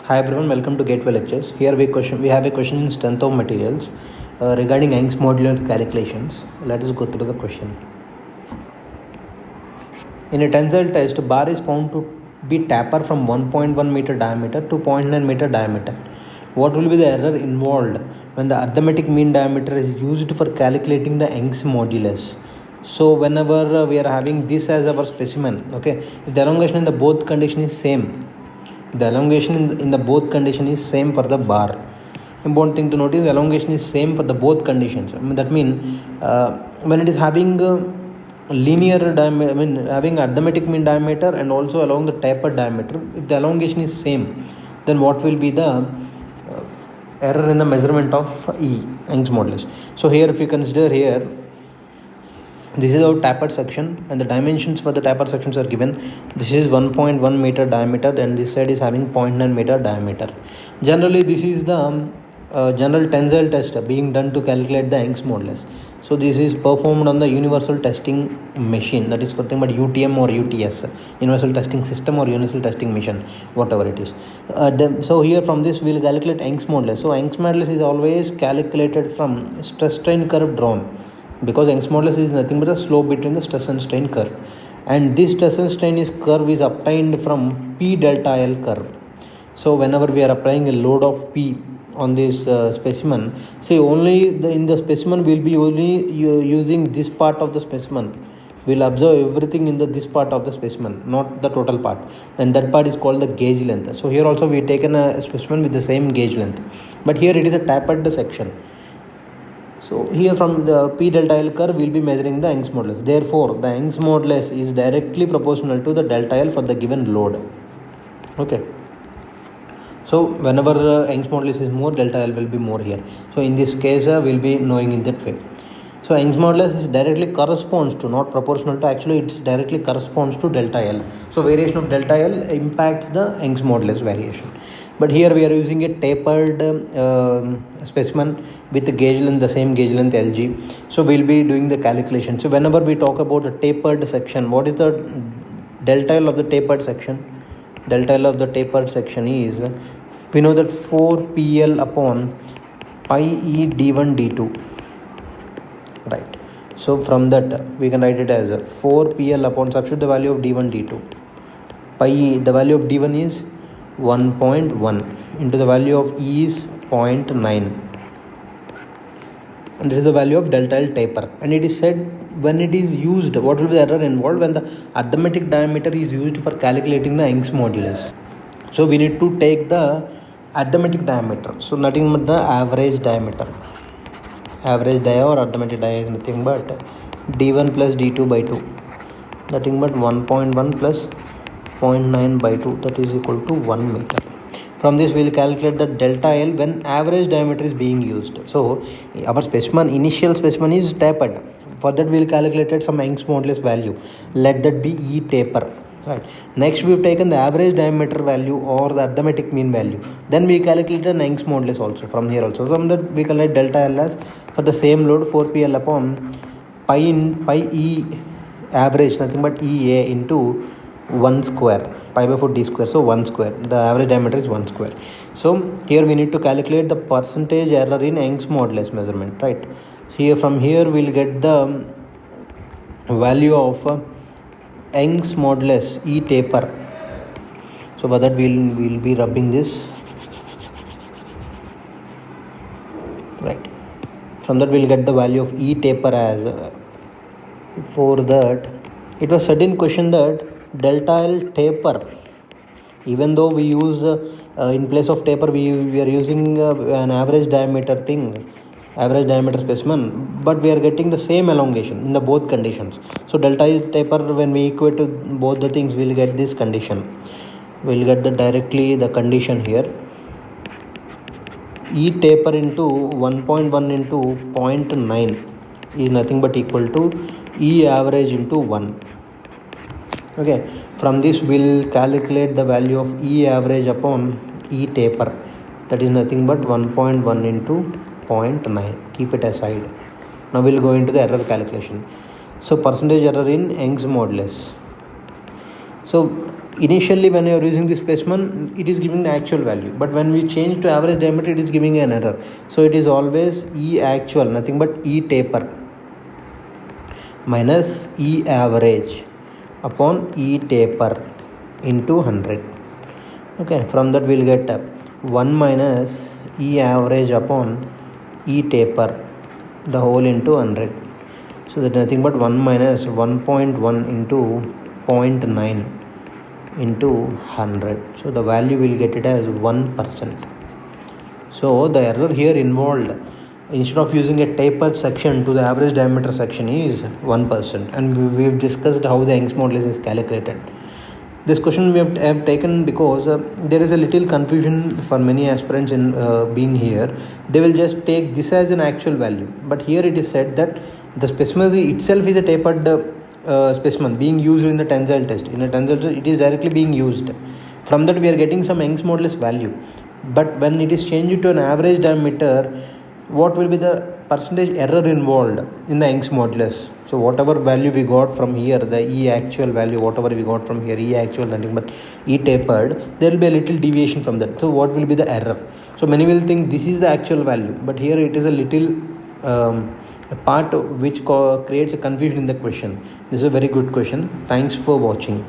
Hi everyone, welcome to Gateway Lectures. Here we have a question in strength of materials regarding Young's modular calculations. Let us go through the question. In a tensile test, bar is found to be taper from 1.1 meter diameter to 0.9 meter diameter. What will be the error involved when the arithmetic mean diameter is used for calculating the Young's modulus? So whenever we are having this as our specimen, okay, if the elongation in the both condition is same, the elongation in the both condition is same for the bar. Important thing to note is the elongation is same for the both conditions. That means when it is having linear diameter, having arithmetic mean diameter and also along the tapered diameter, if the elongation is same, then what will be the error in the measurement of Young's modulus? So here, if you consider here, this is our tapered section and the dimensions for the tapered sections are given. This is 1.1 meter diameter and this side is having 0.9 meter diameter. Generally, this is the general tensile test being done to calculate the Young's modulus. So this is performed on the universal testing machine, that is nothing but UTM or UTS, universal testing system or universal testing machine, whatever it is. So here from this we will calculate Young's modulus. So Young's modulus is always calculated from stress strain curve drawn, because Young's modulus is nothing but the slope between the stress and strain curve, and this stress and strain curve is obtained from P delta L curve. So whenever we are applying a load of P on this specimen, say only in the specimen we will be only using this part of the specimen. We will observe everything in this part of the specimen, not the total part, and that part is called the gauge length. So here also we have taken a specimen with the same gauge length, but here it is a tapered section. So here from the P delta L curve we will be measuring the Young's modulus. Therefore, the Young's modulus is directly proportional to the delta L for the given load. Okay. So whenever Young's modulus is more, delta L will be more here. So in this case, we will be knowing in that way. So Young's modulus is directly corresponds to, not proportional to, actually it directly corresponds to delta L. So variation of delta L impacts the Young's modulus variation. But here we are using a tapered specimen with the gauge length, the same gauge length LG. So we will be doing the calculation. So whenever we talk about the tapered section, what is the delta L of the tapered section? Delta L of the tapered section is, we know that 4PL upon pi E d1 d2. Right. So from that we can write it as 4PL upon, substitute the value of d1 d2. Pi E, the value of d1 is 1.1 into the value of E is 0.9, and this is the value of delta L taper. And it is said when it is used, what will be the error involved when the arithmetic diameter is used for calculating the Young's modulus. So we need to take the arithmetic diameter, so nothing but the average diameter. Average dia or arithmetic dia is nothing but d1 plus d2 by 2, nothing but 1.1 plus 0.9 by 2, that is equal to 1 meter. From this we will calculate the delta L when average diameter is being used. So our specimen, initial specimen is tapered. For that we will calculate some Young's modulus value. Let that be E taper. Right. Next we have taken the average diameter value or the arithmetic mean value. Then we calculated Young's modulus also from here also. So from that we calculate delta L as, for the same load, 4PL upon pi E average, nothing but EA into 1 square, pi by 4 d square, so 1 square, the average diameter is 1 square. So here we need to calculate the percentage error in Young's modulus measurement, right? Here from here we will get the value of Young's modulus E taper. So for that we will be rubbing this, right? From that we will get the value of E taper as, for that it was said in question that delta L taper, even though we use in place of taper we are using an average diameter thing, average diameter specimen, but we are getting the same elongation in the both conditions. So delta L taper, when we equate to both the things, we will get this condition. We will get directly the condition here, E taper into 1.1 into 0.9 is nothing but equal to E average into 1. Okay, from this we will calculate the value of E average upon E taper, that is nothing but 1.1 into 0.9. Keep it aside. Now we will go into the error calculation. So percentage error in Young's modulus. So initially when you are using this specimen, it is giving the actual value, but when we change to average diameter, it is giving an error. So it is always E actual, nothing but E taper minus E average upon E taper into 100. Okay, from that we'll get 1 minus E average upon E taper, the whole into 100. So that nothing but 1 minus 1.1 into 0.9 into 100. So the value will get it as 1%. So the error here involved, instead of using a tapered section to the average diameter section, is 1%. And we've discussed how the Young's modulus is calculated. This question we have taken because there is a little confusion for many aspirants in being here. They will just take this as an actual value, but here it is said that the specimen itself is a tapered specimen being used in the tensile test. In a tensile test, it is directly being used. From that we are getting some Young's modulus value, but when it is changed to an average diameter, what will be the percentage error involved in the Young's modulus? So whatever value we got from here, the E actual value, whatever we got from here, E actual nothing but E tapered, there will be a little deviation from that. So what will be the error? So many will think this is the actual value, but here it is a little a part which creates a confusion in the question. This is a very good question. Thanks for watching.